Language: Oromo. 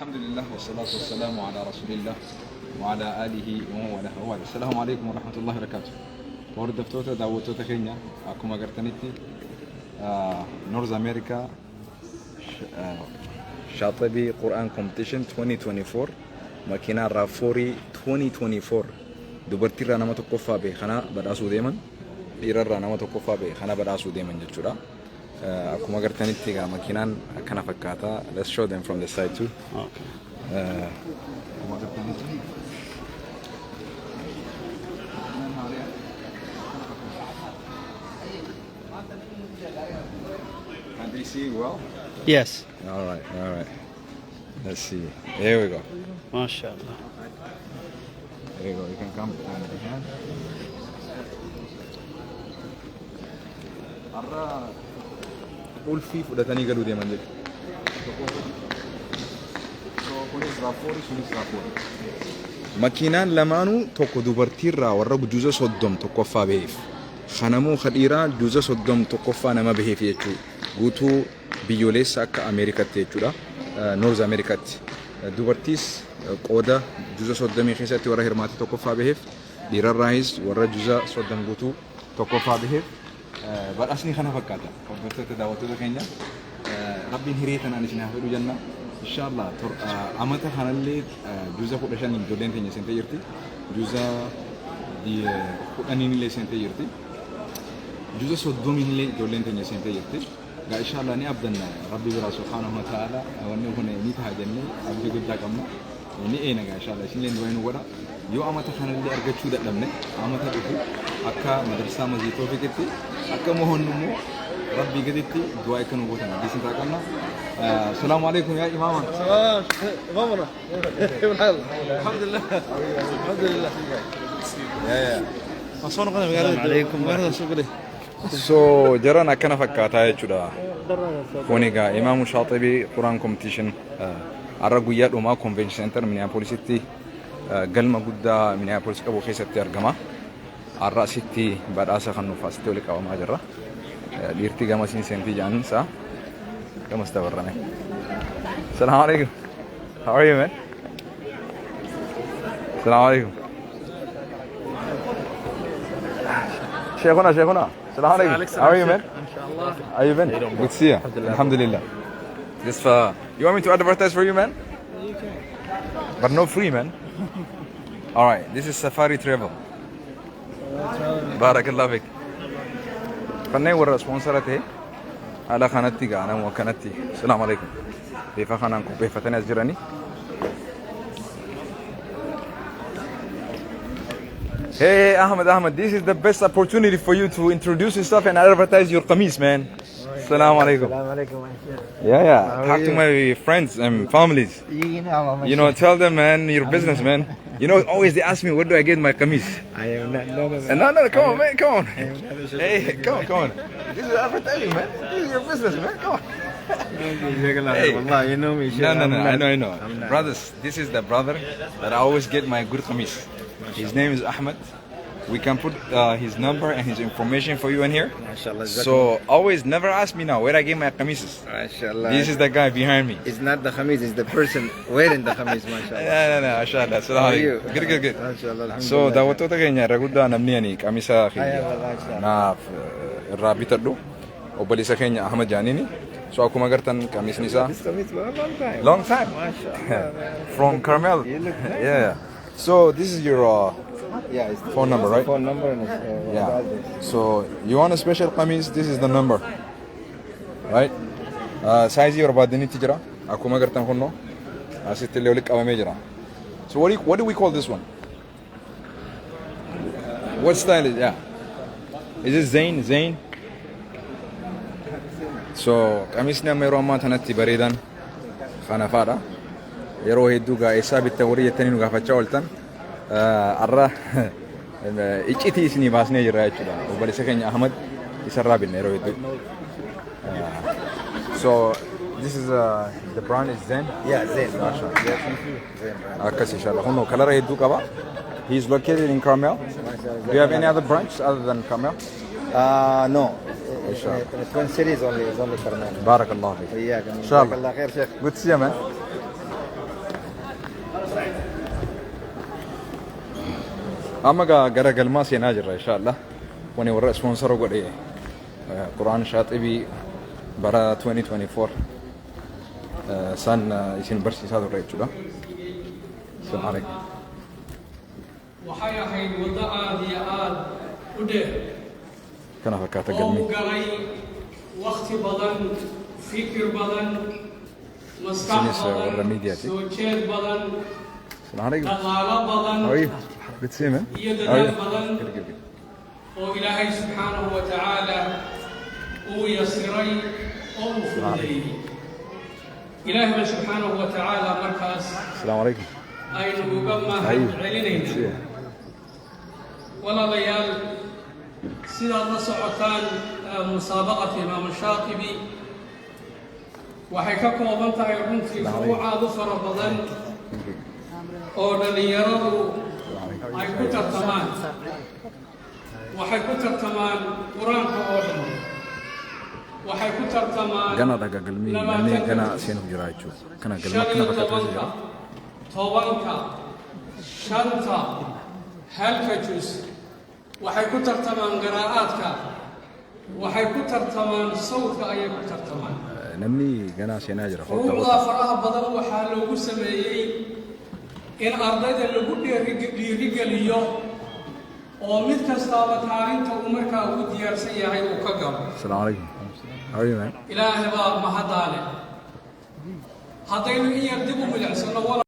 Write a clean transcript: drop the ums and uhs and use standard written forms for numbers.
الحمد لله والصلاة والسلام على رسول الله وعلى آله ومن والاه. السلام عليكم ورحمة الله وبركاته. وردفتوتا دعوتوتا كينيا أكما قرتنيتي نورث أمريكا شاطبي قرآن كومبتيشن 2024 ماكينة رافوري 2024 دبرتي رانا ما تقفى به خنا بدأسو ديمن إيرر رانا ما تقفى به خنا بدأسو ديمن جتشورا أكما قرتنيتي ماكينة كنا فكاتا. Let's show them from the side too. Okay. أكما قرتنيتي Can they see well? Yes. All right. Let's see. Here we go. MashaAllah. There you go. You can come hand in hand. Arra ulfi fudhatanii galuu deeman jedhu. So kunis raafoori sunis raafoori. Makiinaan lamaanuu tokko dubartiirraa warra juuza soddom tokkoffaa baheef. Kanamuu kadhiiraa juuza soddom tokkoffaa nama baheef jechuudha. Guutuu biyyoolessa akka Ameerikaatti jechuudha. North Amerikaatti. Dubartiis qooda juuza soddomii keessatti warra hirmaate tokkoffaa baheef. Dhiirarraayis warra juuza soddom guutuu tokkoffaa baheef. Badhaasni kana fakkaata. Hordoftoota daawwattoota keenya rabbiin hiree tanaan isin haa fedhu jenna. Inshallah amata kanallee juuza 15 ijoolleen teenya seentee jirti. Juuza 10 illee seentee jirti. Juuza 30 illee ijoolleen teenya seentee jirti. Gaa inshallah ni abdanna rabbi biraa subhaanahu wa ta'ala wanni kun ni ta'a jennee abdii guddaa qabna. Ni eena gaa inshallah isin leen du'aa nu godha. Yoo amata kanallee argachuu dadhabne amata dhufu akka madarsaa maziitoo fikitti akka mohoon immoo rabbii gaditti du'aa akka nu gootan abdii sin taaqamna. السلام عليكم يا إماما. إمامنا. الحمد لله. الحمد لله. السلام عليكم ورحمة الله. So jaran akkana fakkaataa jechuudha. Kun egaa Imaamu Shaaxibii Quraan Competition har'a guyyaa dhumaa Convention Center Minneapolisitti galma guddaa Minneapolis qabu keessatti argama. Har'a asitti badhaasa kan nuuf asitti walitti qabamaa jirra. Dhiirti gama siin seentii jaansa. كم استمرنا؟ السلام عليكم. How are you, man? السلام عليكم. شيخنا السلام عليكم. How are you, man? إن شاء الله. How you been? Good to see you. Alhamdulillah. This you want me to advertise for you, man? You can. But no free, man. All right. This is Safari Travel. بارك الله فيك. خلنا ورا سبونسرته. على خانتي قانا وكانتي. السلام عليكم. كيف خانانكم كيف تنازجرني؟ Hey Ahmed, this is the best opportunity for you to introduce yourself and advertise your qamis, man. Assalamu alaikum. Yeah. Talk to my friends and families. You know, tell them, man, your business, man. You know, always they ask me, where do I get my qamis? I am not. No, come on, man, come on. Hey, come on. This is advertising, man. This is your business, man. Come on. Hey. والله you know me. No, I know. Brothers, this is the brother that I always get my good qamis. His name is Ahmed. We can put his number and his information for you in here. MashaAllah. So always never ask me now where I get my qamises. MashaAllah. This is the guy behind me. It's not the khamis, it's the person wearing the khamis, MashaAllah. No, mashallah. Assalamu alaikum. Good. MashaAllah. So daawwattoota keenya irra guddaa namni ani qamisa Mashallah. naaf irraa bitadhu obboleessa keenya Ahmed Jaanini. So akkuma agartan qamisni isaa This khamis for a long time. long time MashaAllah. from Carmel. You look nice. Yeah. So this is your Yeah, it's phone number, right? Phone number and Yeah. address. So you want a special qamis? This is the number, right? Size your badiniti jira. Akkuma agartan kunno. Asitti illee walitti qabamee jira. So what do we call this one? What style is Is it Zayn? So qamisni amma yeroo ammaa tanatti bareedan kana faadha. Yeroo hedduu gaa eessaa bittan warri jettanii nu gaafachaa ooltan. Arra iccitii isinii baasnee jirra jechuudha. Obboleessa keenya Ahmad isarraa binne yeroo hedduu. So this is the brand is Zen. Yeah, Zain. Akkas inshallah. Kunno kalara hedduu qaba. He is located in Carmel. Do you have any other branch other than Carmel? No. Inshallah. Twin Cities only Carmel. Barakallah fik. وإياك. إن شاء الله. جزاك الله خير شيخ. Good to see you, man. أما جرى قلما سيناجر إن شاء الله وني ورا سبونسر وقولي قرآن شاطبي برا 2024 سان يسين برسي سادو ريتشو لا السلام عليكم وحيا هاي وضع ديال وده كان فكرت قلمي وقالي وقت بدن فكر بدن مسكح بدن سوتشات بدن السلام عليكم دلالة بدن أوي بتسيمه يدلال بدن وإلهي سبحانه وتعالى ويسري وفضيه إلهي سبحانه وتعالى مركز السلام عليكم أين وقما علينا ولا ليال سيدا الله سعوتان مسابقة إمام الشاطبي وحيكاكم وبنتا يرون في فروع ظفر بضن أولا يروا أي كتر تمان وحي كتر تمان قرآن كأولا وحي كتر تمان كان هذا قلمي يعني كان سينو جرايتشو كان قلما كنا فكرت tobanka shanta halka jus waxay ku tartamaan qiraa'aadka waxay ku tartamaan sawdka ayay ku tartamaan نمني كان سيناجر xuquuqda faraha badan waxaa loogu sameeyey in ardayda lagu dhiirigeliyo oo mid kastaaba kaalinta uu markaa ugu diyaarsan yahay uu ka galo السلام عليكم how are you man ilaahay baa mahadaale haddaynu in yar dib u milicsano